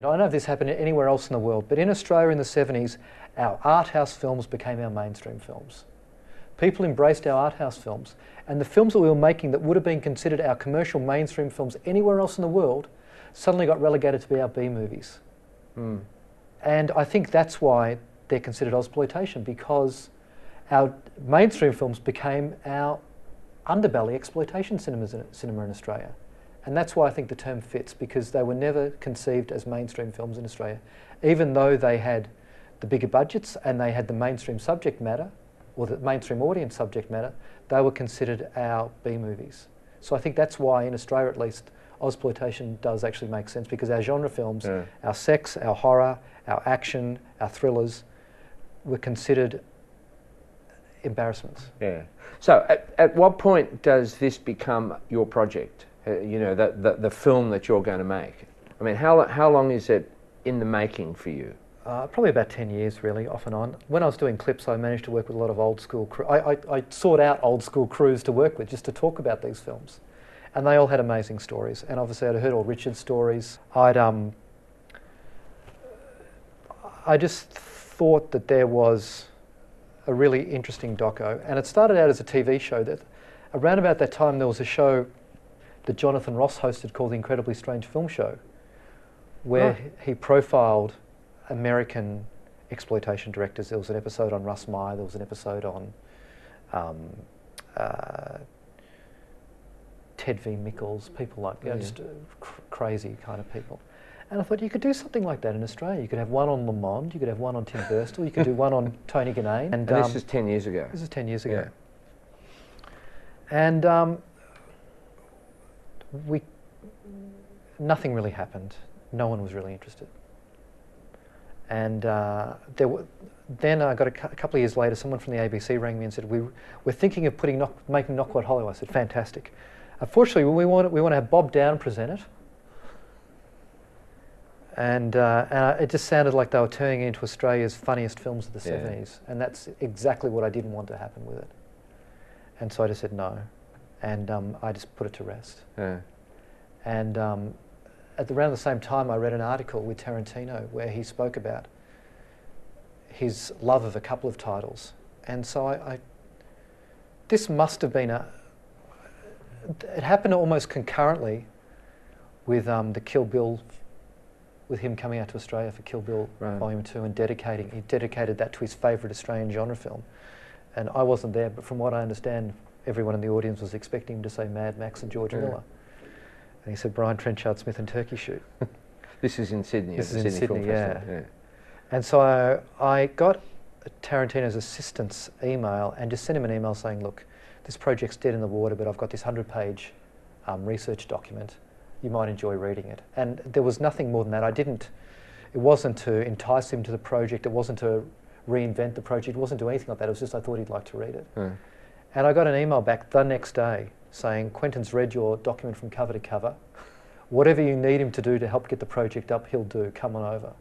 I don't know if this happened anywhere else in the world, but in Australia in the 70s, our art house films became our mainstream films. People embraced our art house films, and the films that we were making that would have been considered our commercial mainstream films anywhere else in the world suddenly got relegated to be our B movies. Mm. And I think that's why they're considered exploitation, because our mainstream films became our underbelly exploitation cinema in Australia. And that's why I think the term fits, because they were never conceived as mainstream films in Australia. Even though they had the bigger budgets and they had the mainstream subject matter, or the mainstream audience subject matter, they were considered our B movies. So I think that's why, in Australia at least, exploitation does actually make sense, because our genre films, our sex, our horror, our action, our thrillers, were considered embarrassments. Yeah. So at what point does this become your project? You know, the film that you're going to make? I mean, how long is it in the making for you? Probably about 10 years, really, off and on. When I was doing clips, I managed to work with a lot of old school crew. I sought out old school crews to work with just to talk about these films. And they all had amazing stories. And obviously I'd heard all Richard's stories. I just thought that there was a really interesting doco. And it started out as a TV show. That around about that time there was a show that Jonathan Ross hosted called The Incredibly Strange Film Show, where he profiled American exploitation directors. There was an episode on Russ Meyer, there was an episode on Ted V. Mickles, people like, you know, just crazy kind of people. And I thought you could do something like that in Australia. You could have one on Lamond, you could have one on Tim Burstall, you could do one on Tony Ganane. And this is 10 years ago? This is 10 years ago. Yeah. And nothing really happened. No one was really interested. And then I got a couple of years later, someone from the ABC rang me and said, we're thinking of making Not Quite Hollywood. I said, fantastic. Unfortunately, we want to have Bob Down present it. And it just sounded like they were turning it into Australia's funniest films of the 70s. And that's exactly what I didn't want to happen with it. And so I just said no. And I just put it to rest. Yeah. And at around the same time, I read an article with Tarantino where he spoke about his love of a couple of titles. And so this must have been it happened almost concurrently with the Kill Bill, with him coming out to Australia for Kill Bill Volume 2 and he dedicated that to his favourite Australian genre film. And I wasn't there, but from what I understand, everyone in the audience was expecting him to say Mad Max and George Miller. And he said Brian Trenchard Smith and Turkey Shoot. This is in Sydney. This is in Sydney, yeah. And so I got Tarantino's assistant's email and just sent him an email saying, look, this project's dead in the water, but I've got this 100-page research document. You might enjoy reading it. And there was nothing more than that. It wasn't to entice him to the project. It wasn't to reinvent the project. It wasn't to do anything like that. It was just I thought he'd like to read it. And I got an email back the next day saying, Quentin's read your document from cover to cover. Whatever you need him to do to help get the project up, he'll do. Come on over.